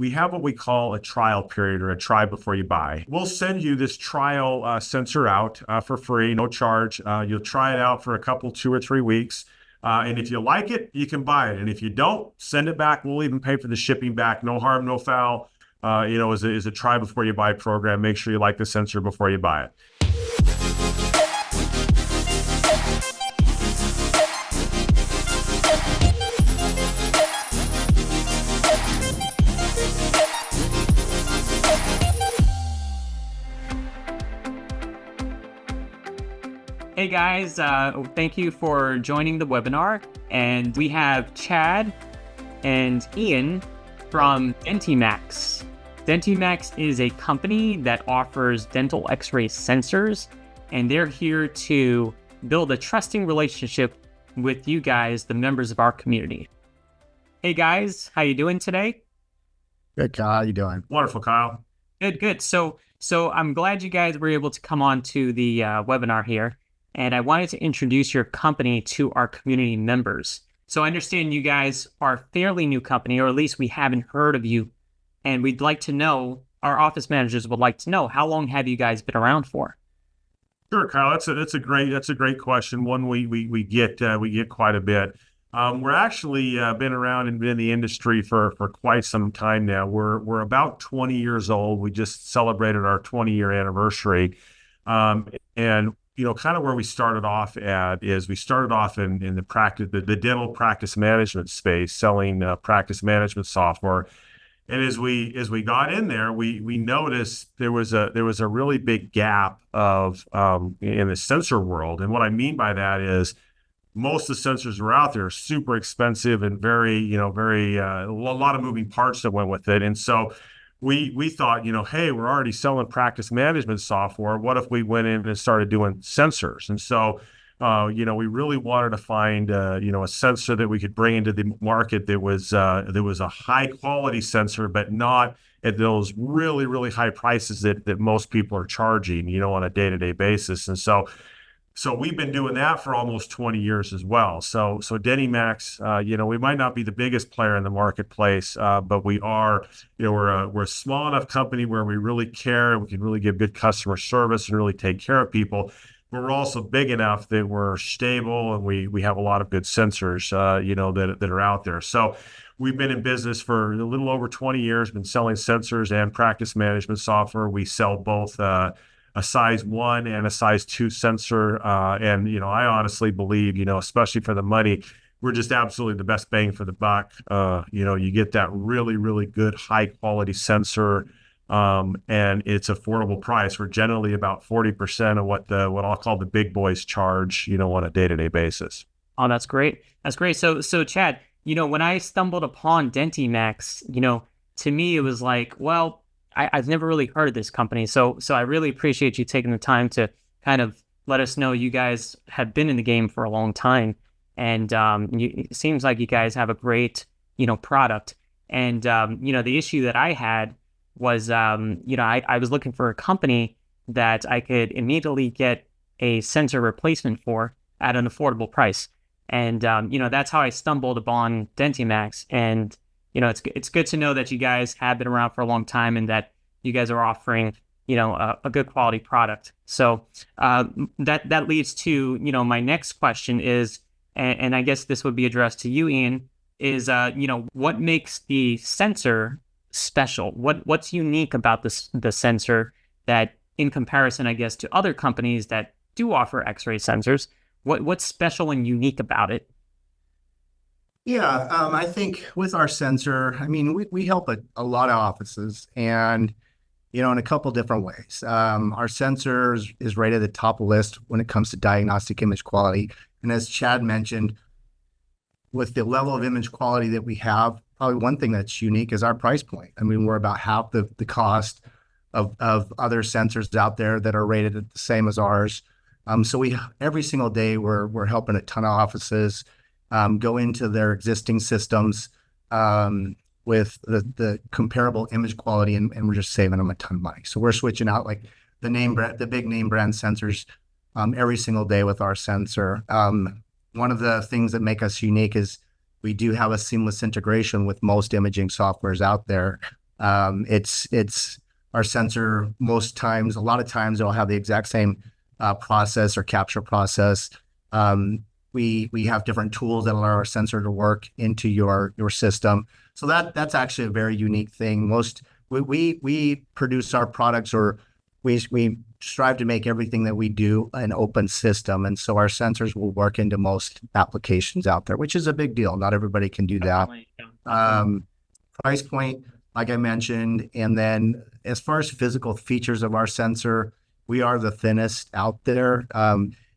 we have what we call a trial period or a try before you buy. We'll send you this trial sensor out for free, no charge. You'll try it out for a couple, 2 or 3 weeks. And if you like it, you can buy it. And if you don't, send it back. We'll even pay for the shipping back. No harm, no foul. Is a try before you buy program. Make sure you like the sensor before you buy it. Hey guys, thank you for joining the webinar. And we have Chad and Ian from DentiMax. DentiMax is a company that offers dental x-ray sensors, and they're here to build a trusting relationship with you guys, the members of our community. Hey guys, how you doing today? Good, Kyle. How you doing? Wonderful, Kyle. Good. So I'm glad you guys were able to come on to the webinar here. And I wanted to introduce your company to our community members. So I understand you guys are a fairly new company, or at least we haven't heard of you. And we'd like to know, our office managers would like to know, how long have you guys been around for? Sure, Kyle. That's a great question. One we get quite a bit. We're actually been around and been in the industry for quite some time now. We're about 20 years old. We just celebrated our 20-year anniversary, and kind of where we started off at is we started off in the dental practice management space, selling practice management software. And as we got in there, we noticed there was a really big gap of in the sensor world. And what I mean by that is most of the sensors were out there are super expensive and very a lot of moving parts that went with it. And so we thought, hey, we're already selling practice management software. What if we went in and started doing sensors? And so, we really wanted to find, a sensor that we could bring into the market that was a high quality sensor, but not at those really, really high prices that most people are charging, on a day-to-day basis. And so we've been doing that for almost 20 years as well. So DentiMax, we might not be the biggest player in the marketplace, but we are, we're a small enough company where we really care and we can really give good customer service and really take care of people. But we're also big enough that we're stable and we have a lot of good sensors, that are out there. So we've been in business for a little over 20 years, been selling sensors and practice management software. We sell both a size 1 and a size 2 sensor. And I honestly believe, especially for the money, we're just absolutely the best bang for the buck. You get that really, really good high quality sensor, and it's affordable price. We're generally about 40% of what I'll call the big boys charge, on a day-to-day basis. Oh, that's great. That's great. So Chad, when I stumbled upon DentiMax, to me it was like, well, I've never really heard of this company. So I really appreciate you taking the time to kind of let us know you guys have been in the game for a long time. And it seems like you guys have a great, product. And, the issue that I had was, I was looking for a company that I could immediately get a sensor replacement for at an affordable price. And, that's how I stumbled upon DentiMax. And it's good to know that you guys have been around for a long time and that you guys are offering, a good quality product. So that leads to, my next question is, and I guess this would be addressed to you, Ian, is, what makes the sensor special? What's unique about the sensor that, in comparison, I guess, to other companies that do offer X-ray sensors, what's special and unique about it? Yeah, I think with our sensor, we help a lot of offices and, in a couple different ways. Our sensor is right at the top of the list when it comes to diagnostic image quality. And as Chad mentioned, with the level of image quality that we have, probably one thing that's unique is our price point. We're about half the cost of other sensors out there that are rated at the same as ours. So every single day we're helping a ton of offices go into their existing systems with the comparable image quality, and we're just saving them a ton of money. So we're switching out like the big name brand sensors every single day with our sensor. One of the things that make us unique is we do have a seamless integration with most imaging softwares out there. It's our sensor. Most times, a lot of times, it'll have the exact same process or capture process. We have different tools that allow our sensor to work into your system. So that's actually a very unique thing. We produce our products, or we strive to make everything that we do an open system, and so our sensors will work into most applications out there, which is a big deal. Not everybody can do that. Price point, like I mentioned, and then as far as physical features of our sensor, we are the thinnest out there.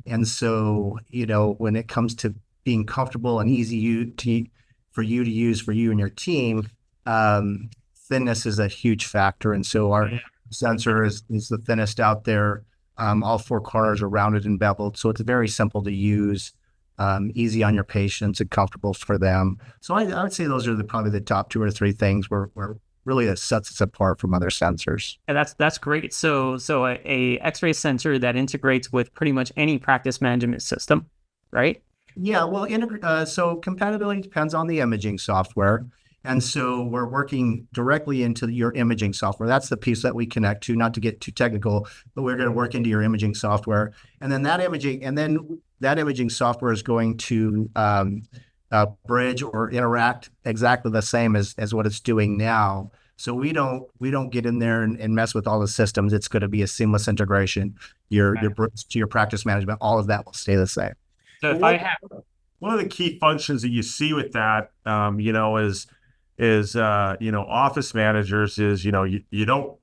And so, when it comes to being comfortable and easy for you to use for you and your team, thinness is a huge factor. And so our sensor is the thinnest out there. All four corners are rounded and beveled, so it's very simple to use, easy on your patients and comfortable for them. So I would say those are probably the top 2 or 3 things where really that sets us apart from other sensors. And that's great. So a X-ray sensor that integrates with pretty much any practice management system, right? Yeah, well, so compatibility depends on the imaging software. And so we're working directly into your imaging software. That's the piece that we connect to, not to get too technical, but we're going to work into your imaging software. And then that imaging software is going to bridge or interact exactly the same as what it's doing now. So we don't get in there and mess with all the systems. It's going to be a seamless integration. Your bridge to your practice management, all of that will stay the same. So if I have one of the key functions that you see with that, is office managers is, you don't,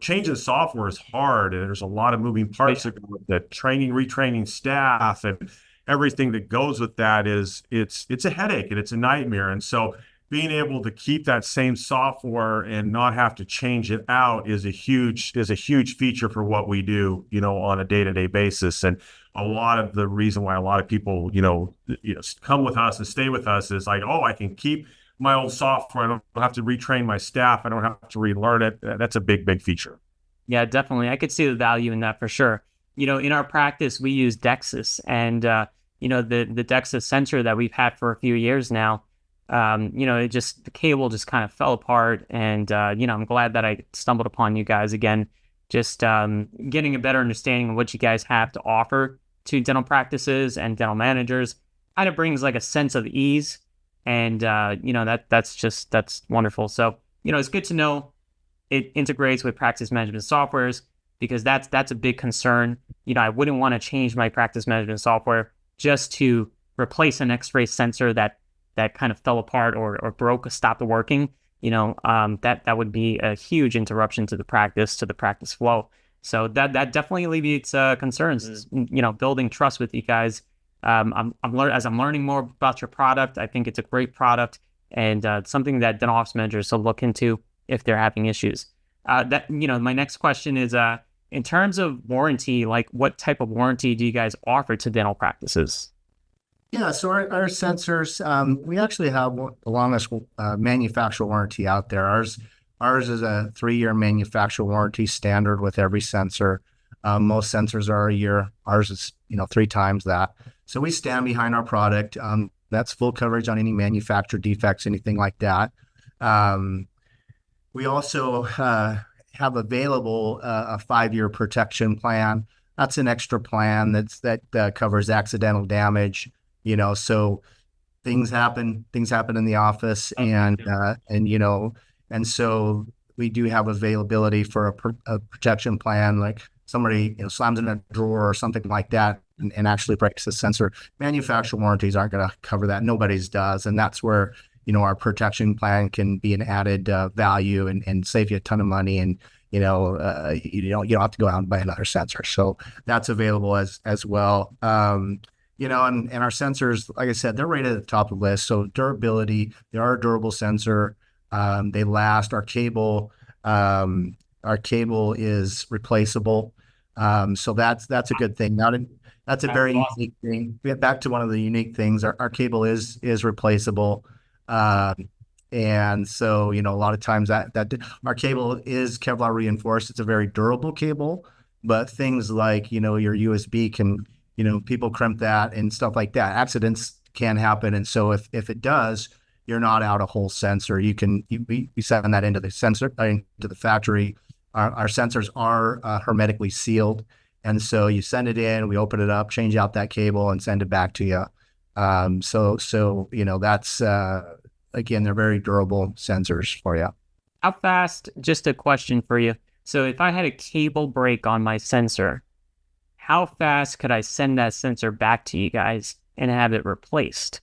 changing software is hard, and there's a lot of moving parts that go with it. Training, retraining staff, and everything that goes with that it's a headache and it's a nightmare. And so being able to keep that same software and not have to change it out is a huge feature for what we do, on a day-to-day basis. And a lot of the reason why a lot of people, come with us and stay with us is like, oh, I can keep my old software. I don't have to retrain my staff. I don't have to relearn it. That's a big feature. Yeah, definitely. I could see the value in that for sure. In our practice, we use DEXIS, and the DEXIS sensor that we've had for a few years now, the cable just kind of fell apart, and I'm glad that I stumbled upon you guys again, just getting a better understanding of what you guys have to offer to dental practices and dental managers. Kind of brings like a sense of ease, and that's wonderful. So it's good to know it integrates with practice management softwares, because that's a big concern. I wouldn't want to change my practice management software just to replace an X-ray sensor that kind of fell apart or broke or stopped working. That would be a huge interruption to the practice flow. So that definitely alleviates concerns. Building trust with you guys. As I'm learning more about your product, I think it's a great product, and something that dental office managers will look into if they're having issues. My next question is, in terms of warranty, like what type of warranty do you guys offer to dental practices? Yeah, so our sensors, we actually have the longest manufacturer warranty out there. Ours is a 3-year manufacturer warranty standard with every sensor. Most sensors are a year. Ours is 3 times that. So we stand behind our product. That's full coverage on any manufacturer defects, anything like that. We also have available a 5-year protection plan. That's an extra plan that covers accidental damage. So things happen in the office, and so we do have availability for a protection plan, like somebody slams in a drawer or something like that and actually breaks the sensor. Manufacturer warranties aren't going to cover that. Nobody's does, and that's where our protection plan can be an added value and save you a ton of money, and you don't have to go out and buy another sensor. So that's available as well. And our sensors, like I said, they're right at the top of the list. So durability, they are a durable sensor. They last. Our cable is replaceable. So that's a good thing. That's a very unique thing. We get back to one of the unique things. Our cable is replaceable. And so, a lot of times that our cable is Kevlar reinforced. It's a very durable cable, but things like, your USB can, people crimp that and stuff like that. Accidents can happen. And so if it does, you're not out a whole sensor. We send that into the sensor, into the factory. Our sensors are hermetically sealed. And so you send it in, we open it up, change out that cable, and send it back to you. So that's again, they're very durable sensors for you. How fast, just a question for you. So if I had a cable break on my sensor, how fast could I send that sensor back to you guys and have it replaced?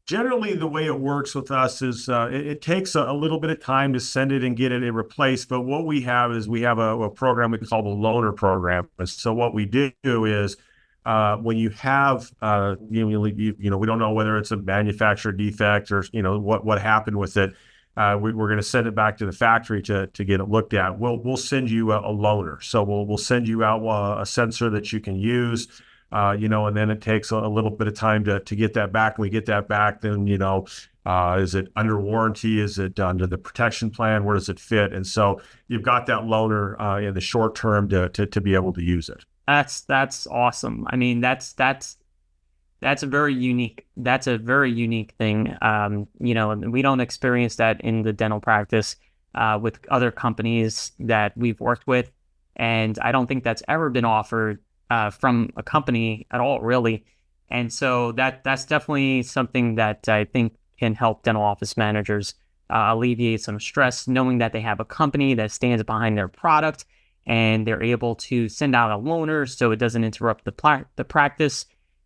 Generally, the way it works with us is it takes a little bit of time to send it and get it replaced. But what we have is we have a program we call the loaner program. So what we do is when you have, we don't know whether it's a manufacturer defect or, what happened with it. We're going to send it back to the factory to get it looked at. We'll send you a loaner. So we'll send you out a sensor that you can use. And then it takes a little bit of time to get that back. When we get that back, then, is it under warranty? Is it under the protection plan? Where does it fit? And so you've got that loaner in the short term to be able to use it. That's awesome. I mean, that's a very unique thing. And we don't experience that in the dental practice with other companies that we've worked with. And I don't think that's ever been offered from a company at all, really. And so that's definitely something that I think can help dental office managers alleviate some stress, knowing that they have a company that stands behind their product and they're able to send out a loaner so it doesn't interrupt the practice.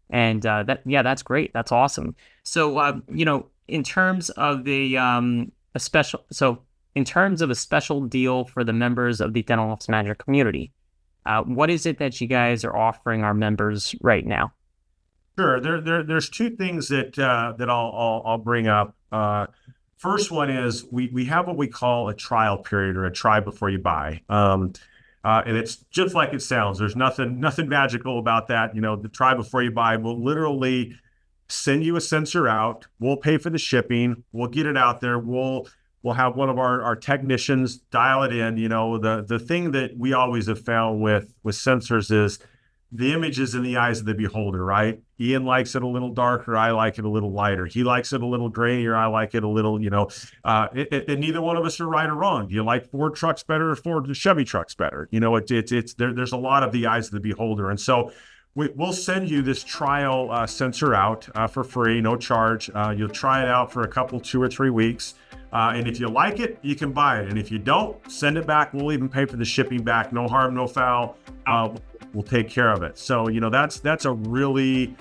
And that's great. That's awesome. So, in terms of in terms of a special deal for the members of the dental office manager community, what is it that you guys are offering our members right now? Sure. There's two things that I'll bring up. First one is we have what we call a trial period, or a try before you buy. And it's just like it sounds. There's nothing magical about that. The try before you buy will literally send you a sensor out. We'll pay for the shipping. We'll get it out there. We'll have one of our technicians dial it in. The thing that we always have found with sensors is the image is in the eyes of the beholder, right? Ian likes it a little darker. I like it a little lighter. He likes it a little grainier. I like it a little, and neither one of us are right or wrong. Do you like Ford trucks better or Chevy trucks better? There's a lot of the eyes of the beholder. And so we'll send you this trial sensor out for free, no charge. You'll try it out for a couple, 2 or 3 weeks. And if you like it, you can buy it. And if you don't, send it back. We'll even pay for the shipping back. No harm, no foul. We'll take care of it. So, that's a really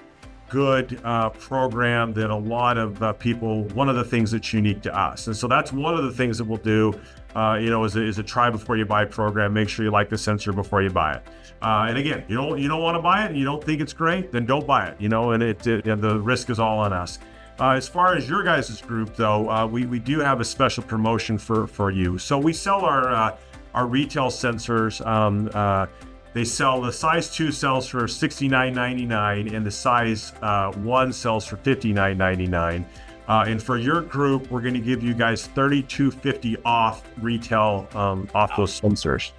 good program that a lot of people, one of the things that's unique to us. And so that's one of the things that we'll do, is a try before you buy program. Make sure you like the sensor before you buy it. And again, you don't want to buy it and you don't think it's great, then don't buy it, and the risk is all on us. As far as your guys' group, though, we do have a special promotion for you. So we sell our retail sensors. They sell, the size 2 sells for $69.99 and the size 1 sells for $59.99. And for your group, we're going to give you guys $32.50 off retail off those sensors.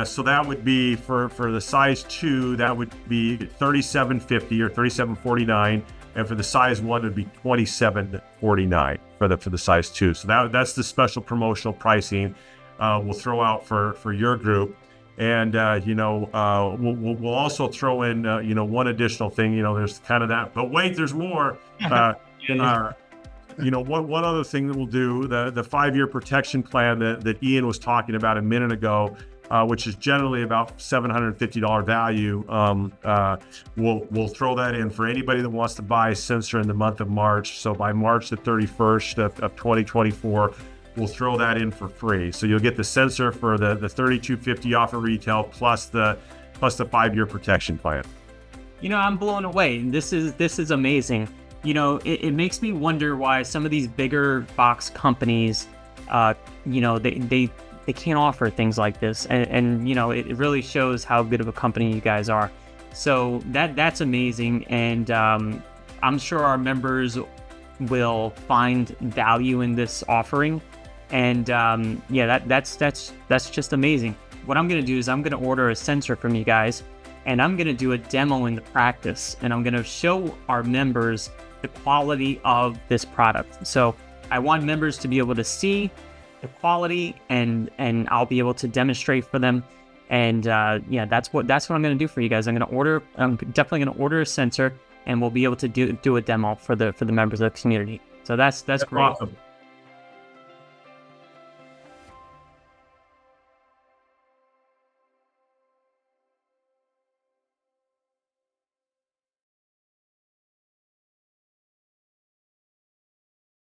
So that would be for the size 2, that would be $37.50 or $37.49. And for the size 1, it would be $27.49 for the size 2. So that's the special promotional pricing we'll throw out for your group. And, we'll also throw in, one additional thing, there's kind of that, but wait, there's more. One other thing that we'll do, the 5-year protection plan that Ian was talking about a minute ago, which is generally about $750 value. We'll throw that in for anybody that wants to buy a sensor in the month of March. So by March the 31st of 2024, we'll throw that in for free. So you'll get the sensor for the $32.50 off of retail plus the 5-year protection plan. I'm blown away. This is amazing. It makes me wonder why some of these bigger box companies, they can't offer things like this. And it really shows how good of a company you guys are. So that's amazing. And I'm sure our members will find value in this offering. And that's just amazing. What I'm going to do is I'm going to order a sensor from you guys, and I'm going to do a demo in the practice, and I'm going to show our members the quality of this product. So I want members to be able to see the quality, and I'll be able to demonstrate for them. And yeah, that's what I'm going to do for you guys. I'm definitely going to order a sensor, and we'll be able to do a demo for the members of the community. So that's great. Awesome.